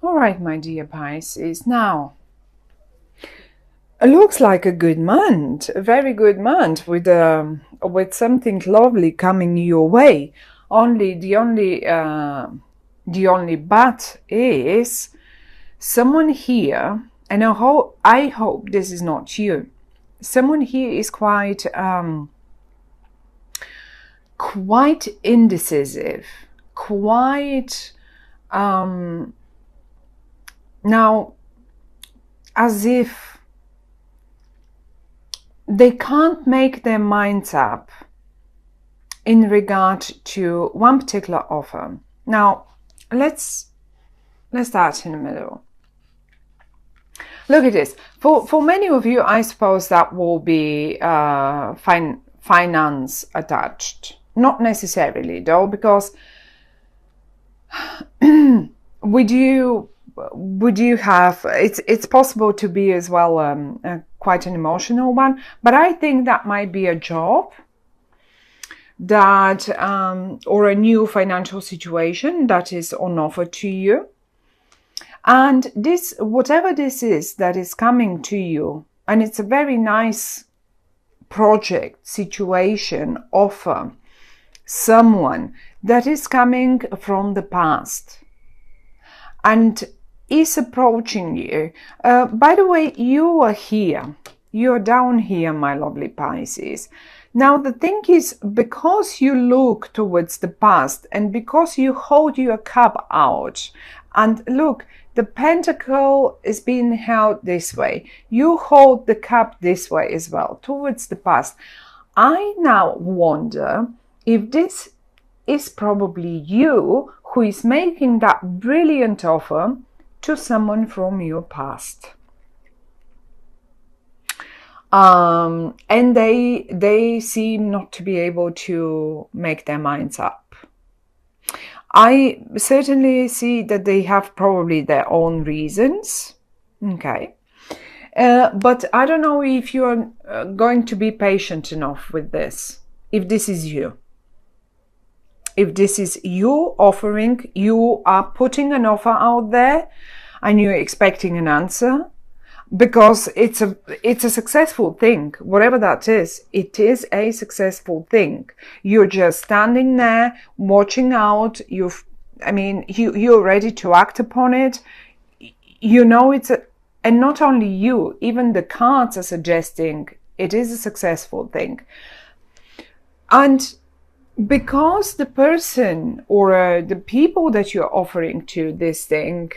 All right, my dear Pisces. Now, it looks like a good month, a very good month with something lovely coming your way. The only but is someone here, and I hope this is not you. Someone here is quite indecisive, quite now, as if they can't make their minds up in regard to one particular offer. Now, let's start in the middle. Look at this. For many of you, I suppose that will be finance attached. Not necessarily, though, because we do have, it's possible to be as well quite an emotional one, but I think that might be a job that or a new financial situation that is on offer to you. And this, whatever this is that is coming to you, and it's a very nice project, situation, offer, someone that is coming from the past and is approaching you. By the way, you are here. You're down here, my lovely Pisces. Now, the thing is, because you look towards the past and because you hold your cup out, and look, the pentacle is being held this way. You hold the cup this way as well, towards the past. I now wonder if this is probably you who is making that brilliant offer to someone from your past. And they seem not to be able to make their minds up. I certainly see that they have probably their own reasons. Okay. But I don't know if you're going to be patient enough with this. If this is you. If this is you offering, you are putting an offer out there and you're expecting an answer. Because it's a successful thing, whatever that is, it is a successful thing. You're just standing there, watching out. You're ready to act upon it. You know and not only you, even the cards are suggesting it is a successful thing. And because the person or the people that you're offering to this thing,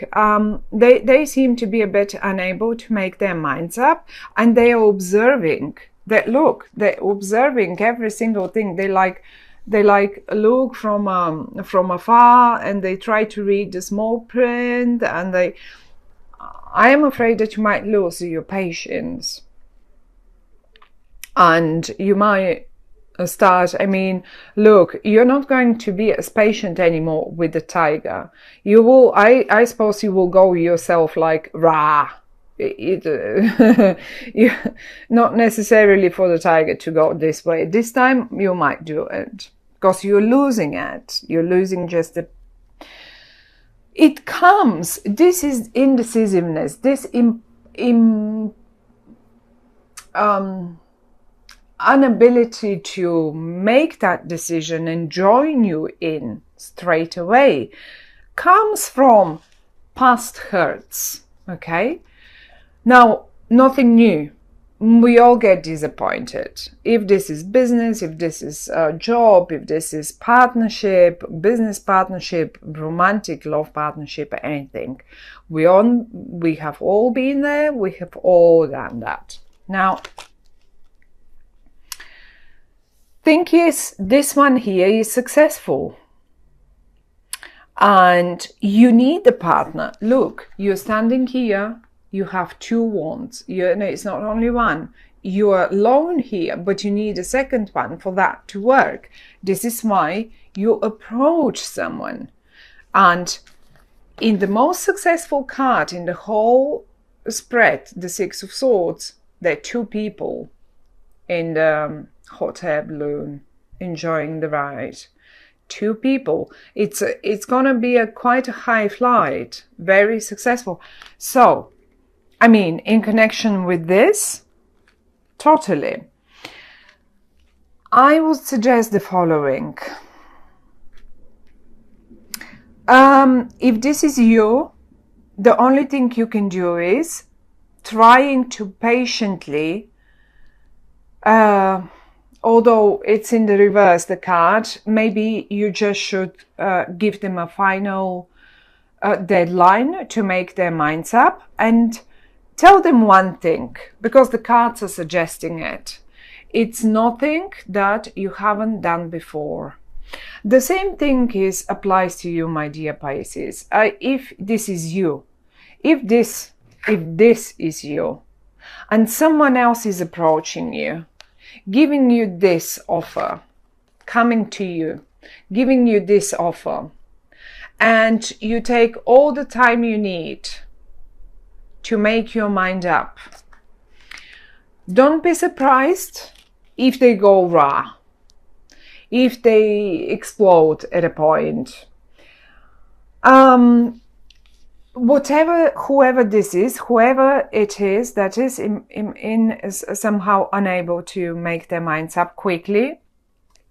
they seem to be a bit unable to make their minds up, and they are observing that. Look, they're observing every single thing. They look from afar, and they try to read the small print, and I am afraid that you might lose your patience, and you might start, look, you're not going to be as patient anymore with the tiger. You will, I suppose you will go yourself like, rah. Not necessarily for the tiger to go this way. This time you might do it because you're losing it. You're losing just the... It comes, this is indecisiveness, this inability to make that decision and join you in straight away comes from past hurts. Okay, now nothing new. We all get disappointed. If this is business, if this is a job, if this is partnership, business partnership, romantic love partnership, anything, we have all been there. We have all done that. Now, thing is, this one here is successful and you need the partner. Look, you're standing here, you have two wands. It's not only one. You're alone here, but you need a second one for that to work. This is why you approach someone. And in the most successful card in the whole spread, the Six of Swords, there are two people in the hot air balloon enjoying the ride. 2 people. It's going to be quite a high flight, very successful. So, I mean, in connection with this, totally, I would suggest the following. If this is you, the only thing you can do is trying to patiently, although it's in the reverse, the card, maybe you just should give them a final deadline to make their minds up, and tell them one thing, because the cards are suggesting it. It's nothing that you haven't done before. The same thing applies to you, my dear Pisces. If this is you, if this is you, and someone else is approaching you, giving you this offer, coming to you, giving you this offer, and you take all the time you need to make your mind up, don't be surprised if they go raw, if they explode at a point. Whoever this is, whoever it is that is is somehow unable to make their minds up quickly,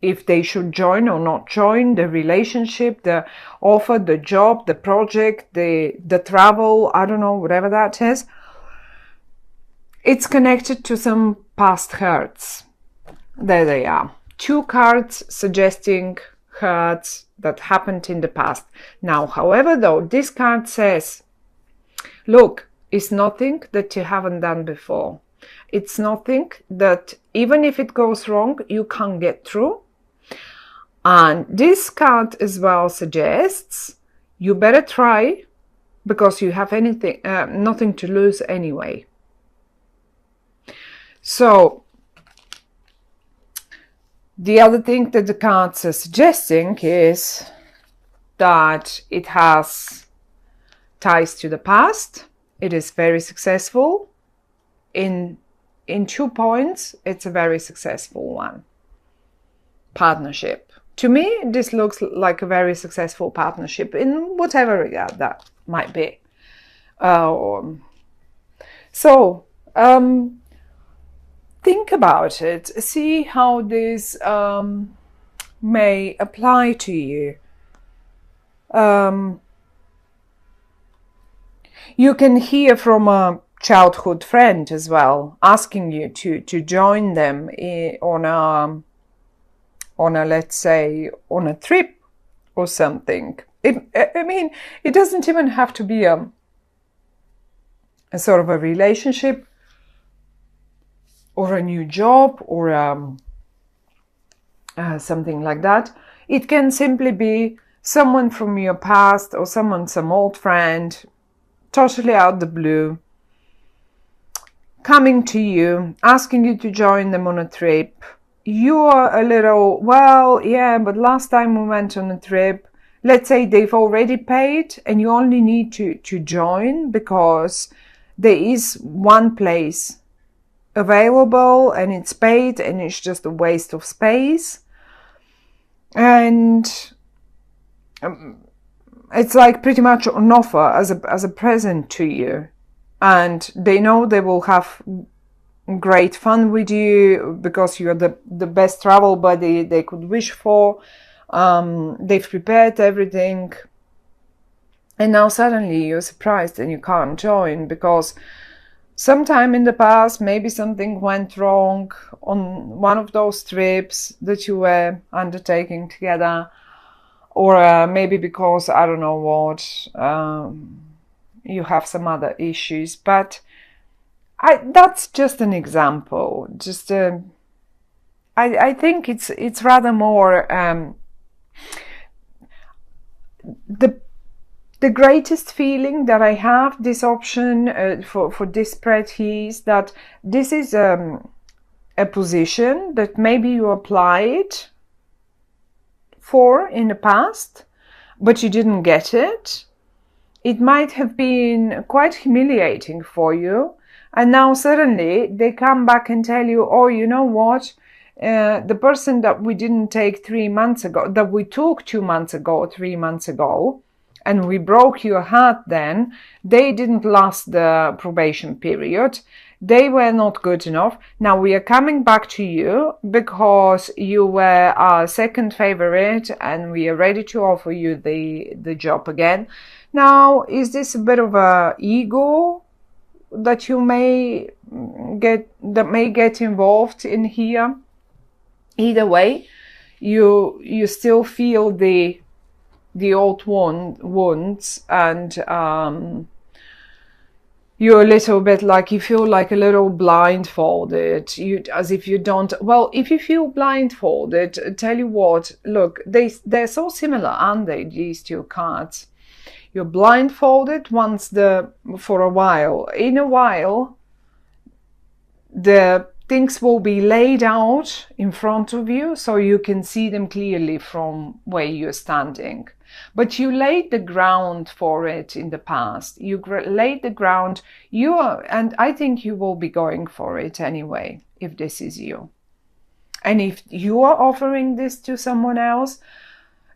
if they should join or not join the relationship, the offer, the job, the project, the travel, I don't know, whatever that is, it's connected to some past hurts. There they are. 2 cards suggesting hurts that happened in the past. Now, however, though, this card says, look, it's nothing that you haven't done before. It's nothing that, even if it goes wrong, you can't get through. And this card as well suggests you better try, because you have nothing to lose anyway. So, the other thing that the cards are suggesting is that it has ties to the past. It is very successful. In 2 points, it's a very successful one. Partnership. To me, this looks like a very successful partnership in whatever regard that might be. Think about it. See how this may apply to you. You can hear from a childhood friend as well, asking you to join them on a, let's say, on a trip or something. I mean, it doesn't even have to be a sort of a relationship, or a new job, or something like that. It can simply be someone from your past, or some old friend, totally out the blue, coming to you, asking you to join them on a trip. You are a little, well, yeah, but last time we went on a trip, let's say they've already paid and you only need to join because there is one place available and it's paid and it's just a waste of space. And it's like pretty much an offer as a present to you. And they know they will have great fun with you because you're the best travel buddy they could wish for. They've prepared everything. And now suddenly you're surprised and you can't join because sometime in the past, maybe something went wrong on one of those trips that you were undertaking together, or maybe because, I don't know what, you have some other issues. But that's just an example. Just I think it's rather more the greatest feeling that I have this option for this spread here is that this is a position that maybe you applied for in the past, but you didn't get it. It might have been quite humiliating for you. And now suddenly they come back and tell you, oh, you know what? the person that we didn't take 3 months ago, that we took 2 months ago or 3 months ago, and we broke your heart then, they didn't last the probation period. They were not good enough. Now we are coming back to you because you were our second favorite and we are ready to offer you the job again. Now, is this a bit of a ego that you may get involved in here? Either way, you still feel the old wounds, and you're a little bit like, you feel like a little blindfolded. As if you don't. Well, if you feel blindfolded, tell you what. Look, they're so similar, aren't they? These two cards. You're blindfolded for a while. In a while, the things will be laid out in front of you so you can see them clearly from where you're standing. But you laid the ground for it in the past. You laid the ground. And I think you will be going for it anyway, if this is you. And if you are offering this to someone else,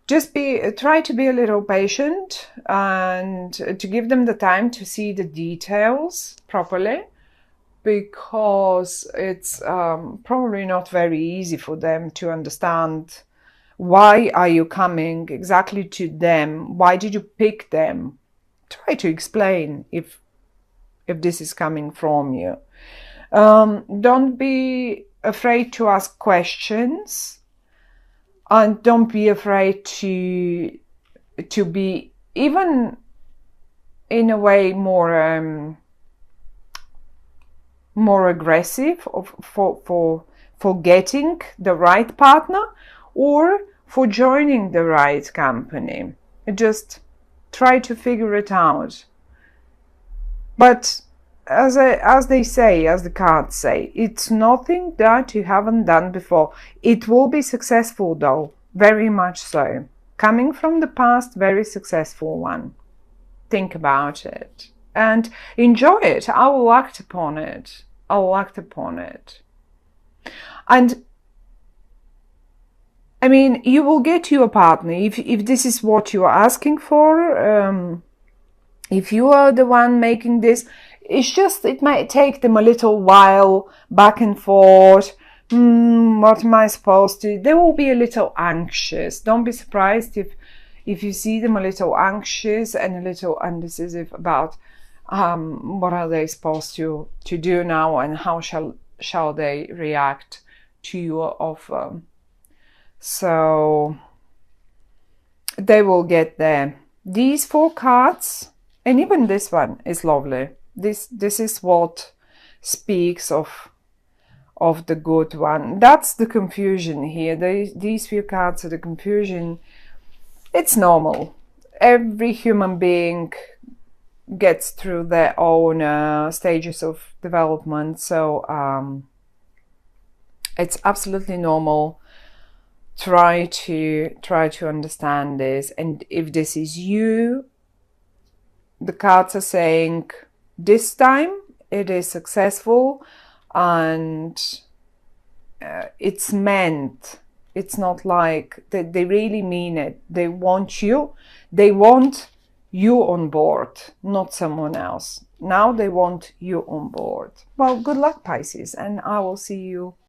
just try to be a little patient and to give them the time to see the details properly, because it's probably not very easy for them to understand why are you coming exactly to them. Why did you pick them? Try to explain if this is coming from you. Don't be afraid to ask questions. And don't be afraid to be, even in a way, more aggressive for getting the right partner or for joining the right company. Just try to figure it out. But as the cards say, it's nothing that you haven't done before. It will be successful though, very much so. Coming from the past, very successful one. Think about it and enjoy it. I will act upon it. And I mean, you will get your partner if this is what you are asking for. If you are the one making this, it might take them a little while back and forth. What am I supposed to? They will be a little anxious. Don't be surprised if you see them a little anxious and a little indecisive about what are they supposed to do now and how shall they react to your offer. So they will get there. These 4 cards, and even this one is lovely. This is what speaks of the good one. That's the confusion here. These few cards are the confusion. It's normal. Every human being gets through their own stages of development. So it's absolutely normal. Try to understand this. And if this is you, the cards are saying this time it is successful and it's meant. It's not like they really mean it. They want you on board, not someone else. Now they want you on board. Well, good luck, Pisces, and I will see you